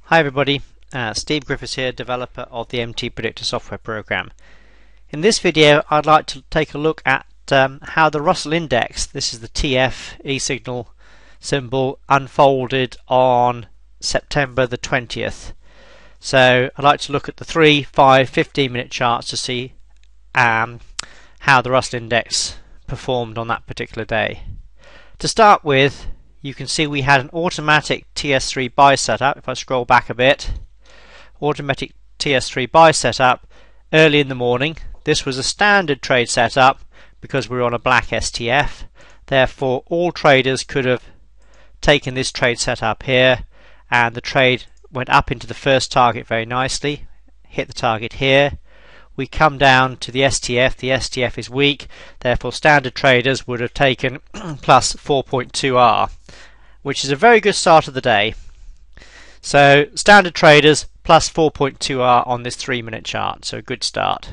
Hi everybody, Steve Griffiths here, developer of the MTPredictor software program. In this video I'd like to take a look at how the Russell Index, this is the TF e-signal symbol, unfolded on September the 20th. So I'd like to look at the 3, 5, 15 minute charts to see how the Russell Index performed on that particular day. To start with, you can see we had an automatic TS3 buy setup. If I scroll back a bit, automatic TS3 buy setup early in the morning. This was a standard trade setup because we were on a black STF. Therefore, all traders could have taken this trade setup here, and the trade went up into the first target very nicely, hit the target here. We come down to the STF. The STF is weak, therefore standard traders would have taken plus 4.2R, which is a very good start of the day. So standard traders plus 4.2R on this 3 minute chart, so a good start.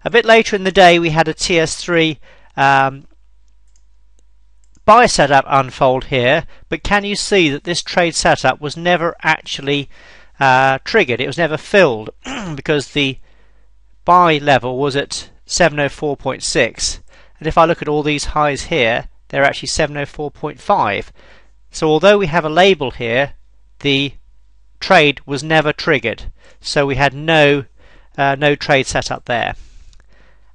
A bit later in the day we had a TS3 buy setup unfold here, but can you see that this trade setup was never actually triggered? It was never filled because the buy level was at 704.6, and if I look at all these highs here, they're actually 704.5. so although we have a label here, the trade was never triggered, so we had no trade set up there.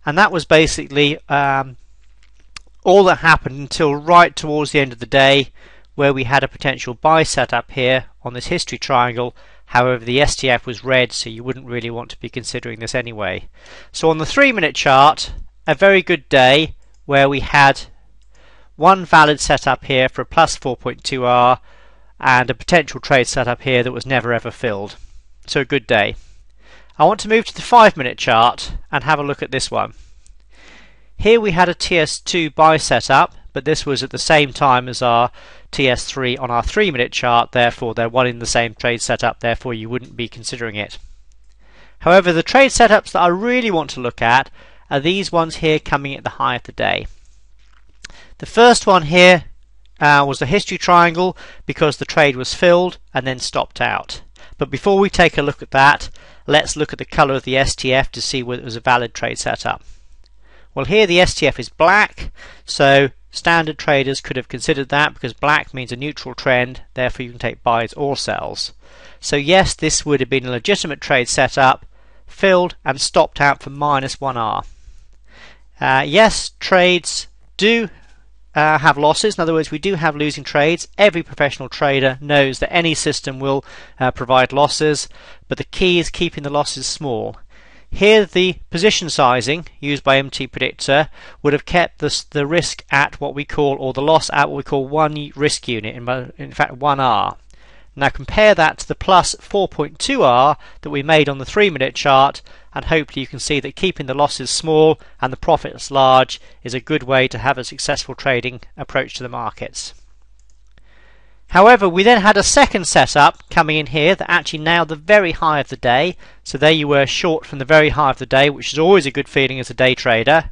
And that was basically all that happened until right towards the end of the day, where we had a potential buy setup here on this history triangle. However, the STF was red, so you wouldn't really want to be considering this anyway. So on the 3 minute chart, a very good day where we had one valid setup here for a plus 4.2R and a potential trade setup here that was never ever filled. So a good day. I want to move to the 5 minute chart and have a look at this one. Here we had a TS2 buy setup, but this was at the same time as our TS3 on our 3 minute chart, therefore they're one in the same trade setup, therefore you wouldn't be considering it. However, the trade setups that I really want to look at are these ones here coming at the high of the day. The first one here was the history triangle because the trade was filled and then stopped out. But before we take a look at that, let's look at the colour of the STF to see whether it was a valid trade setup. Well, here the STF is black, so standard traders could have considered that because black means a neutral trend, therefore you can take buys or sells. So yes, this would have been a legitimate trade setup, filled and stopped out for minus 1R. Yes, trades do have losses. In other words, we do have losing trades. Every professional trader knows that any system will provide losses, but the key is keeping the losses small. Here the position sizing used by MTPredictor would have kept the risk at what we call, or the loss at what we call, one risk unit, in fact 1R. Now compare that to the plus 4.2R that we made on the 3 minute chart, and hopefully you can see that keeping the losses small and the profits large is a good way to have a successful trading approach to the markets. However, we then had a second setup coming in here that actually nailed the very high of the day. So there you were, short from the very high of the day, which is always a good feeling as a day trader.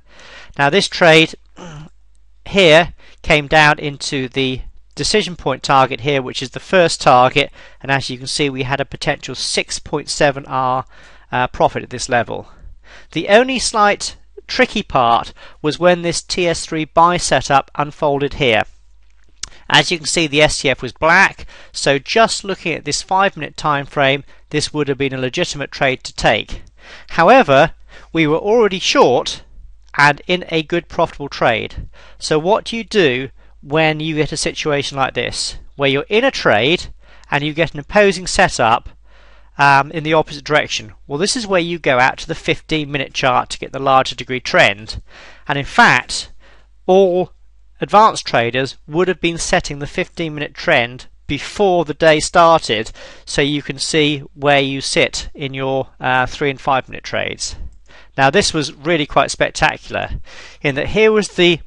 Now this trade here came down into the decision point target here, which is the first target, and as you can see we had a potential 6.7R profit at this level. The only slight tricky part was when this TS3 buy setup unfolded here. As you can see, the STF was black, so just looking at this 5 minute time frame, this would have been a legitimate trade to take. However, we were already short and in a good profitable trade. So what do you do when you get a situation like this, where you're in a trade and you get an opposing setup in the opposite direction? Well, this is where you go out to the 15 minute chart to get the larger degree trend. And in fact, all advanced traders would have been setting the 15 minute trend before the day started, so you can see where you sit in your 3 and 5 minute trades. Now this was really quite spectacular in that here was the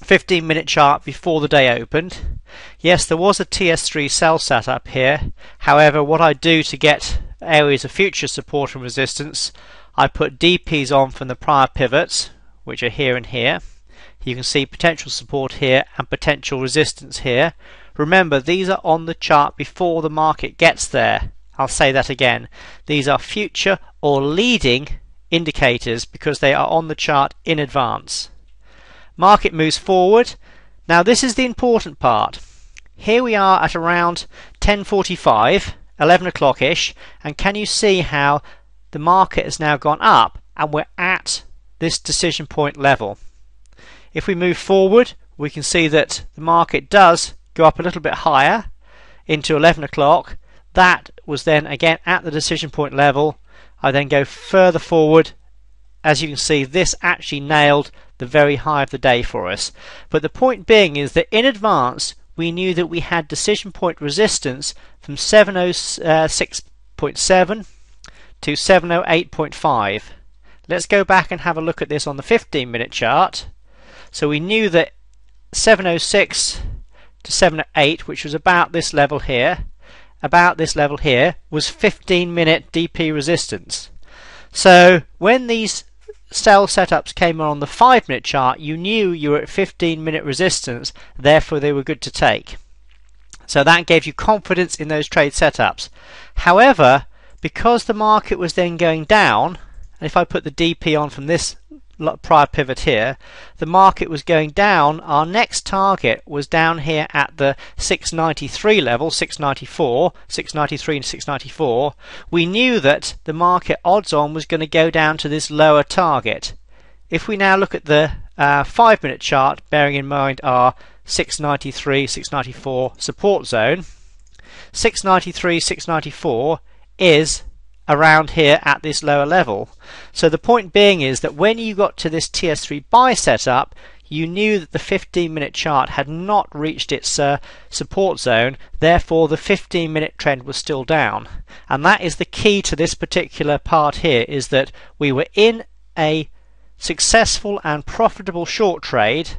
15 minute chart before the day opened. Yes, there was a TS3 sell setup here. However, what I do to get areas of future support and resistance, I put DPs on from the prior pivots, which are here and here. You can see potential support here and potential resistance here. Remember, these are on the chart before the market gets there. I'll say that again. These are future or leading indicators because they are on the chart in advance. Market moves forward. Now this is the important part. Here we are at around 10:45, 11 o'clock-ish, and can you see how the market has now gone up and we're at this decision point level? If we move forward, we can see that the market does go up a little bit higher into 11 o'clock. That was then again at the decision point level. I then go further forward. As you can see, this actually nailed the very high of the day for us. But the point being is that in advance we knew that we had decision point resistance from 706.7 to 708.5. Let's go back and have a look at this on the 15-minute chart. So we knew that 706 to 708, which was about this level here, was 15-minute DP resistance. So when these sell setups came on the 5-minute chart, you knew you were at 15-minute resistance, therefore they were good to take. So that gave you confidence in those trade setups. However, because the market was then going down, and if I put the DP on from this prior pivot here, the market was going down. Our next target was down here at the 693 level, 693 and 694. We knew that the market odds on was going to go down to this lower target. If we now look at the 5-minute chart, bearing in mind our 693, 694 support zone, 693, 694 is around here at this lower level. So the point being is that when you got to this TS3 buy setup, you knew that the 15-minute chart had not reached its support zone, therefore the 15-minute trend was still down. And that is the key to this particular part here, is that we were in a successful and profitable short trade.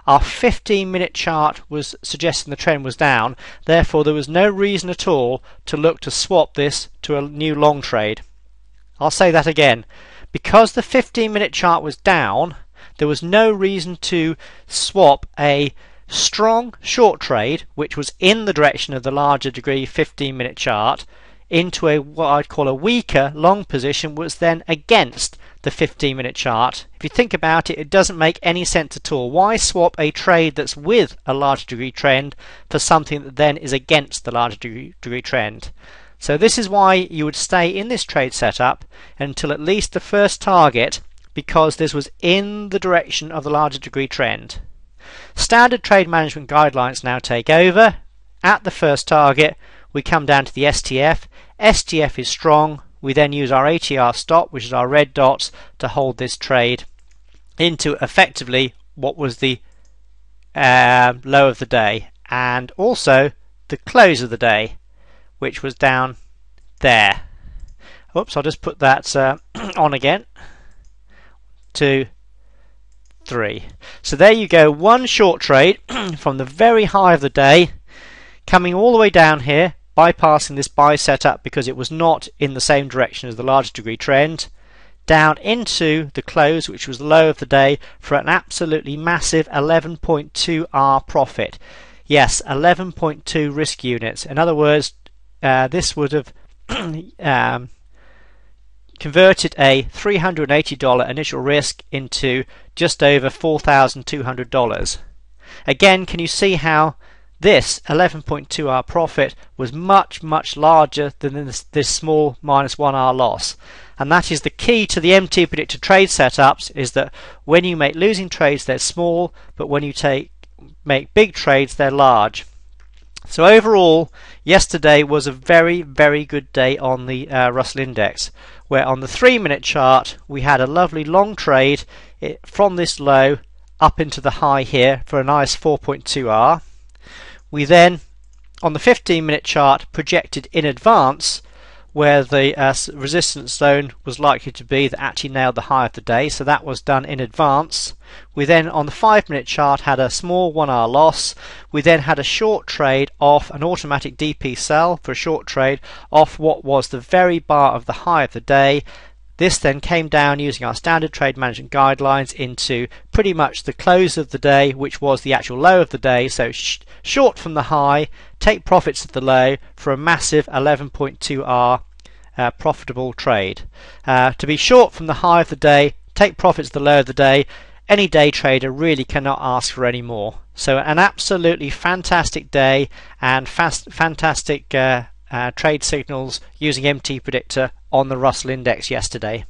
Our 15-minute chart was suggesting the trend was down, therefore there was no reason at all to look to swap this to a new long trade. I'll say that again. Because the 15-minute chart was down, there was no reason to swap a strong short trade, which was in the direction of the larger degree 15-minute chart, into a what I'd call a weaker long position, was then against the 15-minute chart. If you think about it, it doesn't make any sense at all. Why swap a trade that's with a larger degree trend for something that then is against the larger degree trend? So this is why you would stay in this trade setup until at least the first target, because this was in the direction of the larger degree trend. Standard trade management guidelines now take over. At the first target, we come down to the STF. STF is strong. We then use our ATR stop, which is our red dots, to hold this trade into effectively what was the low of the day, and also the close of the day, which was down there. Oops, I'll just put that on again. 2, 3. So there you go, one short trade from the very high of the day, coming all the way down here, bypassing this buy setup because it was not in the same direction as the large degree trend, down into the close, which was the low of the day, for an absolutely massive 11.2R profit. Yes, 11.2 risk units. In other words, this would have converted a $380 initial risk into just over $4,200. Again, can you see how this 11.2R profit was much, much larger than this small -1R loss? And that is the key to the MTPredictor trade setups, is that when you make losing trades, they're small, but when you make big trades, they're large. So overall, yesterday was a very, very good day on the Russell Index, where on the 3-minute chart we had a lovely long trade from this low up into the high here for a nice 4.2R. We then, on the 15-minute chart, projected in advance where the resistance zone was likely to be, that actually nailed the high of the day, so that was done in advance. We then, on the 5-minute chart, had a small 1R loss. We then had a short trade off an automatic DP sell for a short trade off what was the very bar of the high of the day. This then came down using our standard trade management guidelines into pretty much the close of the day, which was the actual low of the day. So short from the high, take profits at the low for a massive 11.2R profitable trade. To be short from the high of the day, take profits at the low of the day, any day trader really cannot ask for any more. So an absolutely fantastic day and fantastic trade signals using MTPredictor on the Russell Index yesterday.